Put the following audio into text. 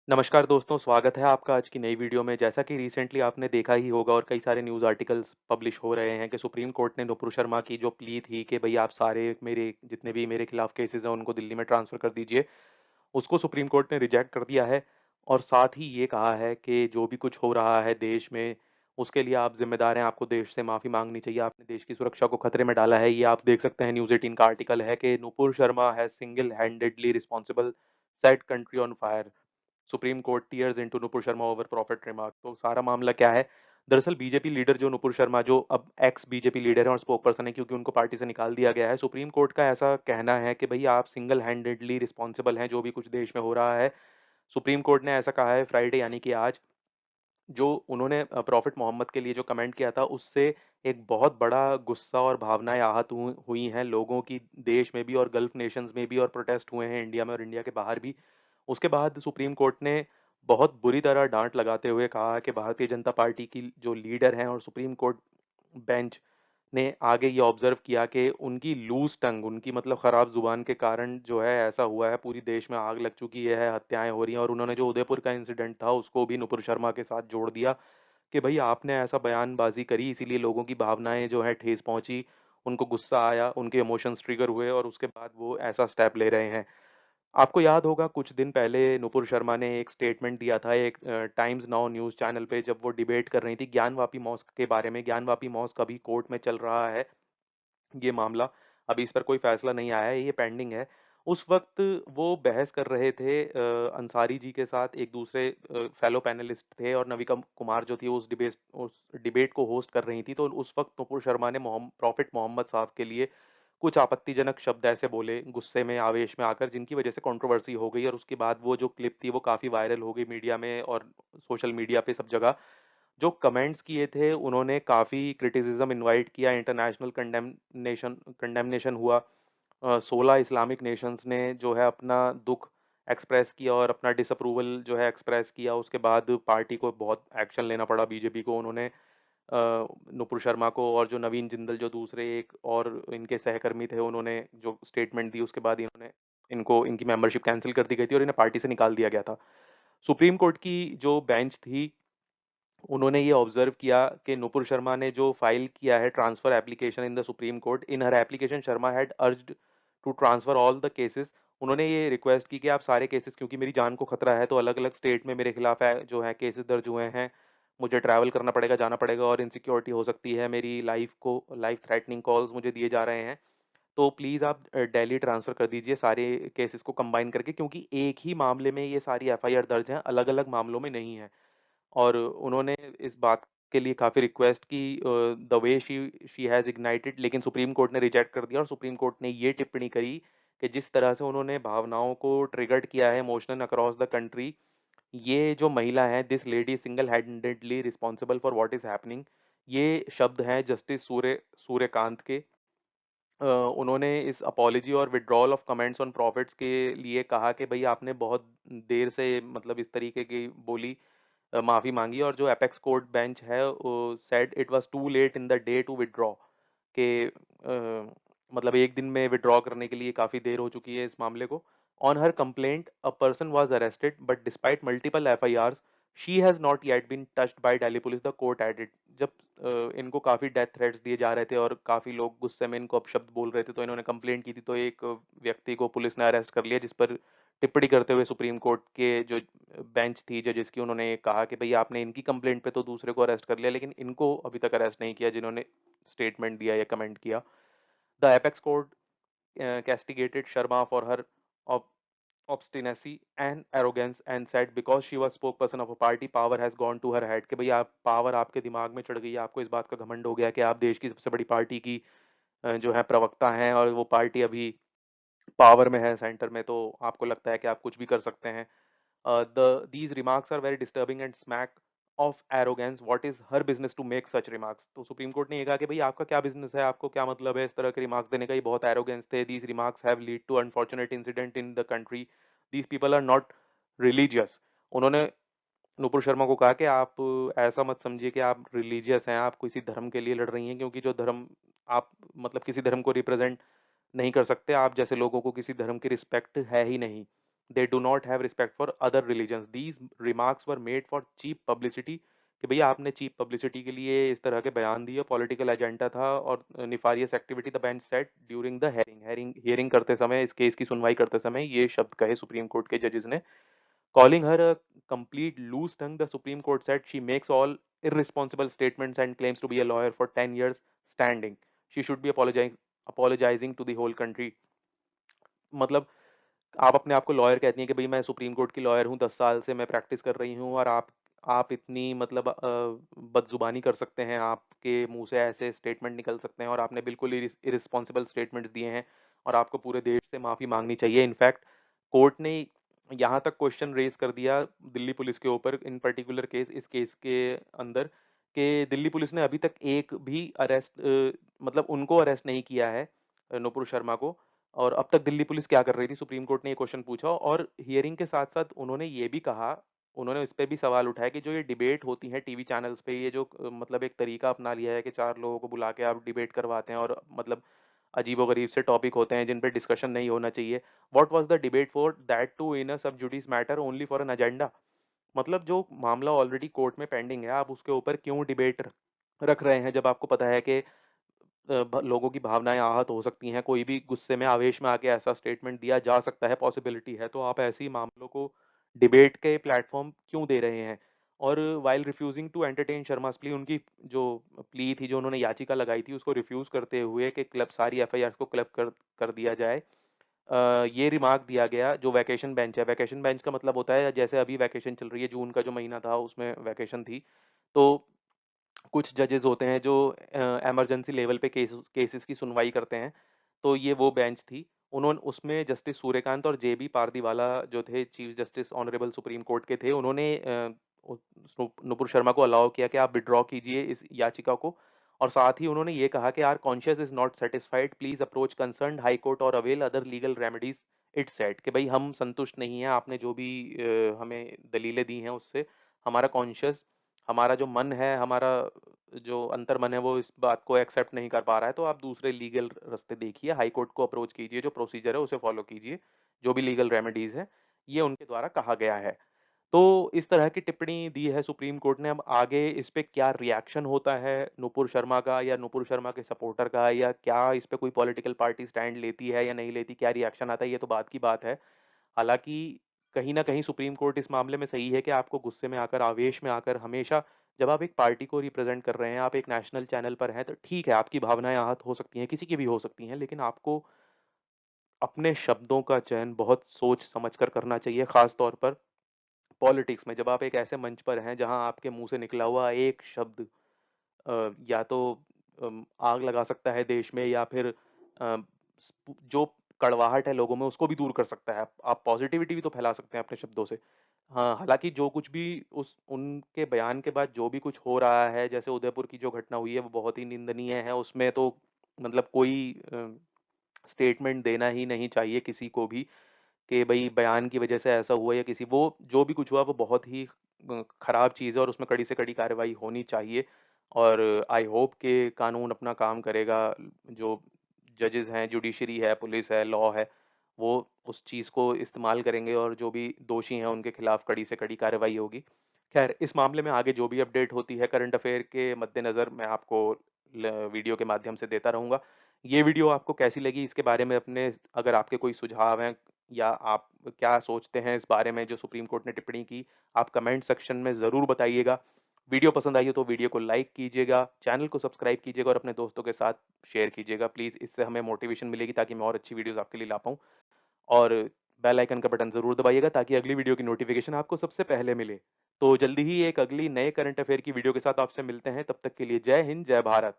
नमस्कार दोस्तों, स्वागत है आपका आज की नई वीडियो में। जैसा कि रिसेंटली आपने देखा ही होगा और कई सारे न्यूज़ आर्टिकल्स पब्लिश हो रहे हैं कि सुप्रीम कोर्ट ने नुपुर शर्मा की जो प्ली थी कि भई आप सारे मेरे जितने भी मेरे खिलाफ केसेस हैं उनको दिल्ली में ट्रांसफ़र कर दीजिए, उसको सुप्रीम कोर्ट ने रिजेक्ट कर दिया है। और साथ ही ये कहा है कि जो भी कुछ हो रहा है देश में, उसके लिए आप ज़िम्मेदार हैं, आपको देश से माफ़ी माँगनी चाहिए, आपने देश की सुरक्षा को खतरे में डाला है। ये आप देख सकते हैं न्यूज़ 18 का आर्टिकल है कि Nupur Sharma has single handedly responsible set country on fire. Supreme court tears into Nupur Sharma over profit remark. तो सारा मामला क्या है? दरअसल बीजेपी लीडर जो नुपुर शर्मा, जो अब एक्स बीजेपी लीडर हैं और स्पोक पर्सन है क्योंकि उनको पार्टी से निकाल दिया गया है, सुप्रीम कोर्ट का ऐसा कहना है कि भई आप सिंगल हैंडेडली रिस्पॉन्सिबल हैं जो भी कुछ देश में हो रहा है। सुप्रीम कोर्ट ने ऐसा कहा है फ्राइडे यानी कि आज, जो उन्होंने प्रॉफिट मोहम्मद के लिए जो कमेंट किया था उससे एक बहुत बड़ा गुस्सा और भावनाएं आहत हुई हैं लोगों की, देश में भी और गल्फ नेशंस में भी, और प्रोटेस्ट हुए हैं इंडिया में और इंडिया के बाहर भी। उसके बाद सुप्रीम कोर्ट ने बहुत बुरी तरह डांट लगाते हुए कहा कि भारतीय जनता पार्टी की जो लीडर हैं और सुप्रीम कोर्ट बेंच ने आगे ये ऑब्जर्व किया कि उनकी लूज टंग, उनकी मतलब खराब जुबान के कारण जो है ऐसा हुआ है, पूरी देश में आग लग चुकी है, हत्याएं हो रही हैं। और उन्होंने जो उदयपुर का इंसिडेंट था उसको भी नुपुर शर्मा के साथ जोड़ दिया कि भई आपने ऐसा बयानबाज़ी करी इसीलिए लोगों की भावनाएँ जो हैं ठेस पहुँची, उनको गुस्सा आया, उनके इमोशंस ट्रिगर हुए और उसके बाद वो ऐसा स्टेप ले रहे हैं। आपको याद होगा कुछ दिन पहले नुपुर शर्मा ने एक स्टेटमेंट दिया था एक टाइम्स नाउ न्यूज़ चैनल पे, जब वो डिबेट कर रही थी ज्ञानवापी मॉस्क के बारे में। ज्ञानवापी मॉस्क अभी कोर्ट में चल रहा है, ये मामला, अभी इस पर कोई फैसला नहीं आया है, ये पेंडिंग है। उस वक़्त वो बहस कर रहे थे अंसारी जी के साथ, एक दूसरे फेलो पैनलिस्ट थे, और नविका कुमार जो थी उस डिबेट को होस्ट कर रही थी। तो उस वक़्त नुपुर शर्मा ने प्रॉफिट मोहम्मद साहब के लिए कुछ आपत्तिजनक शब्द ऐसे बोले गुस्से में, आवेश में आकर, जिनकी वजह से कंट्रोवर्सी हो गई और उसके बाद वो जो क्लिप थी वो काफ़ी वायरल हो गई मीडिया में और सोशल मीडिया पे सब जगह। जो कमेंट्स किए थे उन्होंने काफ़ी क्रिटिसिज्म इनवाइट किया, इंटरनेशनल कंडेमनेशन हुआ। 16 इस्लामिक नेशंस ने जो है अपना दुख एक्सप्रेस किया और अपना डिसअप्रूवल जो है एक्सप्रेस किया। उसके बाद पार्टी को बहुत एक्शन लेना पड़ा, बीजेपी को। उन्होंने नुपुर शर्मा को और जो नवीन जिंदल जो दूसरे एक और इनके सहकर्मी थे, उन्होंने जो स्टेटमेंट दी उसके बाद इन्होंने इनको इनकी मेंबरशिप कैंसिल कर दी गई थी और इन्हें पार्टी से निकाल दिया गया था। सुप्रीम कोर्ट की जो बेंच थी, उन्होंने ये ऑब्जर्व किया कि नुपुर शर्मा ने जो फाइल किया है transfer application in the supreme court, in her application Sharma had urged to transfer all the cases. उन्होंने ये रिक्वेस्ट की कि आप सारे केसेस, क्योंकि मेरी जान को खतरा है, तो अलग अलग स्टेट में मेरे खिलाफ है जो है केसेस दर्ज हुए हैं, मुझे ट्रैवल करना पड़ेगा, जाना पड़ेगा, और इनसिक्योरिटी हो सकती है, मेरी लाइफ थ्रेटनिंग कॉल्स मुझे दिए जा रहे हैं। तो प्लीज़ आप दिल्ली ट्रांसफ़र कर दीजिए सारे केसेस को कंबाइन करके, क्योंकि एक ही मामले में ये सारी एफआईआर दर्ज हैं, अलग अलग मामलों में नहीं है। और उन्होंने इस बात के लिए काफ़ी रिक्वेस्ट की, the way she has ignited, लेकिन सुप्रीम कोर्ट ने रिजेक्ट कर दिया। और सुप्रीम कोर्ट ने ये टिप्पणी करी कि जिस तरह से उन्होंने भावनाओं को ट्रिगर्ड किया है इमोशनल अक्रॉस द कंट्री, ये जो महिला है, this lady single handedly responsible for what is happening, ये शब्द हैं जस्टिस सूर्यकांत के। उन्होंने इस अपॉलजी और withdrawal of comments on profits के लिए कहा कि भई आपने बहुत देर से मतलब इस तरीके की बोली, माफ़ी मांगी। और जो एपेक्स कोर्ट बेंच है said it was too late in the day to withdraw, के मतलब एक दिन में विथड्रॉ करने के लिए काफ़ी देर हो चुकी है इस मामले को। On her complaint a person was arrested but despite multiple FIRs she has not yet been touched by Delhi police, the court added. जब इनको काफ़ी डेथ थ्रेट्स दिए जा रहे थे और काफ़ी लोग गुस्से में इनको अपशब्द बोल रहे थे, तो इन्होंने कंप्लेंट की थी, तो एक व्यक्ति को पुलिस ने अरेस्ट कर लिया, जिस पर टिप्पणी करते हुए सुप्रीम कोर्ट के जो बेंच थी जजेस की, उन्होंने कहा कि भई आपने इनकी कंप्लेंट पे तो दूसरे को अरेस्ट कर लिया, लेकिन इनको अभी तक अरेस्ट नहीं किया जिन्होंने स्टेटमेंट दिया या कमेंट किया। The apex court castigated Sharma for her ob- obstinacy and arrogance and said because she was spokesperson of a party, power has gone to her head, कि भई आप पावर आपके दिमाग में चढ़ गई है, आपको इस बात का घमंड हो गया कि आप देश की सबसे बड़ी पार्टी की जो है प्रवक्ता हैं, और वो पार्टी अभी पावर में है सेंटर में, तो आपको लगता है कि आप कुछ भी कर सकते हैं। These remarks are very disturbing and smack of arrogance. What is her business to make such remarks? तो सुप्रीम कोर्ट ने ये कहा कि भाई आपका क्या बिजनेस है, आपको क्या मतलब है इस तरह के रिमार्क्स देने का, ये बहुत एरोगेंस थे। These remarks have lead to unfortunate incident in the country. These people are not religious. उन्होंने नुपुर शर्मा को कहा कि आप ऐसा मत समझिए कि आप रिलीजियस हैं, आप किसी धर्म के लिए लड़ रही हैं, क्योंकि जो धर्म आप मतलब किसी धर्म को रिप्रेजेंट नहीं कर सकते, आप जैसे लोगों को किसी धर्म की रिस्पेक्ट है ही नहीं। They do not have respect for other religions, these remarks were made for cheap publicity. कि भैया आपने चीप पब्लिसिटी के लिए इस तरह के बयान दिए, पॉलिटिकल एजेंडा था और nefarious activity, the bench said during the hearing करते समय, इस केस की सुनवाई करते समय ये शब्द कहे सुप्रीम कोर्ट के जजेस ने। Calling her a complete loose tongue, the Supreme Court said she makes all irresponsible statements and claims to be a lawyer for 10 years standing. She should be apologizing to the whole country. मतलब आप अपने आप को lawyer कहती हैं कि भाई मैं सुप्रीम कोर्ट की लॉयर हूँ, 10 साल से मैं प्रैक्टिस कर रही हूँ, और आप इतनी मतलब बदजुबानी कर सकते हैं, आपके मुंह से ऐसे स्टेटमेंट निकल सकते हैं, और आपने बिल्कुल इरिस्पॉन्सिबल स्टेटमेंट्स दिए हैं, और आपको पूरे देश से माफी मांगनी चाहिए। इनफैक्ट कोर्ट ने यहाँ तक क्वेश्चन रेज कर दिया दिल्ली पुलिस के ऊपर, इन पर्टिकुलर केस, इस केस के अंदर, कि दिल्ली पुलिस ने अभी तक एक भी अरेस्ट, मतलब उनको अरेस्ट नहीं किया है, नुपुर शर्मा को। और अब तक दिल्ली पुलिस क्या कर रही थी, सुप्रीम कोर्ट ने ये क्वेश्चन पूछा, और हियरिंग के साथ साथ उन्होंने ये भी कहा, उन्होंने इस पे भी सवाल उठाया कि जो ये डिबेट होती है टीवी चैनल्स पे, ये जो मतलब एक तरीका अपना लिया है कि 4 लोगों को बुला के आप डिबेट करवाते हैं, और मतलब अजीबोगरीब से टॉपिक होते हैं जिन पे डिस्कशन नहीं होना चाहिए। What was the debate for, that too in a sub judice matter only for an agenda. मतलब जो मामला ऑलरेडी कोर्ट में पेंडिंग है, आप उसके ऊपर क्यों डिबेट रख रहे हैं, जब आपको पता है कि लोगों की भावनाएं आहत हो सकती हैं, कोई भी गुस्से में आवेश में आके ऐसा स्टेटमेंट दिया जा सकता है, पॉसिबिलिटी है, तो आप ऐसे ही मामलों को डिबेट के प्लेटफॉर्म क्यों दे रहे हैं। और while refusing to entertain Sharma's plea, उनकी जो प्ली थी, जो उन्होंने याचिका लगाई थी, उसको रिफ्यूज करते हुए कि क्लब सारी एफआईआर को क्लब कर दिया जाए, ये रिमार्क दिया गया। जो वैकेशन बेंच है, वैकेशन बेंच का मतलब होता है जैसे अभी वैकेशन चल रही है, जून का जो महीना था उसमें वैकेशन थी, तो कुछ जजेस होते हैं जो इमरजेंसी लेवल पे केसेस की सुनवाई करते हैं, तो ये वो बेंच थी। उन्होंने उसमें जस्टिस सूर्यकांत और जेबी पारदीवाला जो थे chief justice honourable supreme court के थे, उन्होंने नुपुर शर्मा को अलाउ किया कि आप विड्रॉ कीजिए इस याचिका को, और साथ ही उन्होंने ये कहा कि our conscious is not satisfied, please approach concern high court और avail other legal remedies. It said कि भाई हम संतुष्ट नहीं हैं, आपने जो भी हमें दलीलें दी हैं उससे, हमारा कॉन्शियस, हमारा जो मन है, हमारा जो अंतर मन है, वो इस बात को एक्सेप्ट नहीं कर पा रहा है, तो आप दूसरे लीगल रास्ते देखिए, हाई कोर्ट को अप्रोच कीजिए, जो प्रोसीजर है उसे फॉलो कीजिए, जो भी लीगल रेमेडीज है, ये उनके द्वारा कहा गया है। तो इस तरह की टिप्पणी दी है सुप्रीम कोर्ट ने। अब आगे इस पे क्या रिएक्शन होता है नुपुर शर्मा का, या नुपुर शर्मा के सपोर्टर का, या क्या इस पे कोई पॉलिटिकल पार्टी स्टैंड लेती है या नहीं लेती, क्या रिएक्शन आता है, ये तो बात की बात है। हालांकि कहीं ना कहीं सुप्रीम कोर्ट इस मामले में सही है कि आपको गुस्से में आकर, आवेश में आकर, हमेशा जब आप एक पार्टी को रिप्रेजेंट कर रहे हैं, आप एक नेशनल चैनल पर हैं, तो ठीक है आपकी भावनाएं आहत हो सकती हैं, किसी की भी हो सकती हैं, लेकिन आपको अपने शब्दों का चयन बहुत सोच समझ कर करना चाहिए, खास तौर पर पॉलिटिक्स में, जब आप एक ऐसे मंच पर हैं जहां आपके मुंह से निकला हुआ एक शब्द या तो आग लगा सकता है देश में, या फिर जो कड़वाहट है लोगों में उसको भी दूर कर सकता है। आप पॉजिटिविटी भी तो फैला सकते हैं अपने शब्दों से। हाँ, हालांकि जो कुछ भी उस उनके बयान के बाद जो भी कुछ हो रहा है, जैसे उदयपुर की जो घटना हुई है, वो बहुत ही निंदनीय है। उसमें तो मतलब कोई स्टेटमेंट देना ही नहीं चाहिए किसी को भी, कि भाई बयान की वजह से ऐसा हुआ, या किसी, वो जो भी कुछ हुआ वो बहुत ही खराब चीज़ है, और उसमें कड़ी से कड़ी कार्रवाई होनी चाहिए। और आई होप कि कानून अपना काम करेगा, जो जजेस हैं, जुडिशरी है, पुलिस है, लॉ है, वो उस चीज़ को इस्तेमाल करेंगे, और जो भी दोषी हैं उनके खिलाफ कड़ी से कड़ी कार्रवाई होगी। खैर, इस मामले में आगे जो भी अपडेट होती है करंट अफेयर के मद्देनज़र, मैं आपको वीडियो के माध्यम से देता रहूँगा। ये वीडियो आपको कैसी लगी, इसके बारे में अपने, अगर आपके कोई सुझाव हैं, या आप क्या सोचते हैं इस बारे में जो सुप्रीम कोर्ट ने टिप्पणी की, आप कमेंट सेक्शन में ज़रूर बताइएगा। वीडियो पसंद आई हो तो वीडियो को लाइक कीजिएगा, चैनल को सब्सक्राइब कीजिएगा, और अपने दोस्तों के साथ शेयर कीजिएगा प्लीज़। इससे हमें मोटिवेशन मिलेगी ताकि मैं और अच्छी वीडियोज़ आपके लिए ला पाऊँ। और बेल आइकन का बटन ज़रूर दबाइएगा ताकि अगली वीडियो की नोटिफिकेशन आपको सबसे पहले मिले। तो जल्दी ही एक अगली नए करंट अफेयर की वीडियो के साथ आपसे मिलते हैं, तब तक के लिए जय हिंद, जय भारत।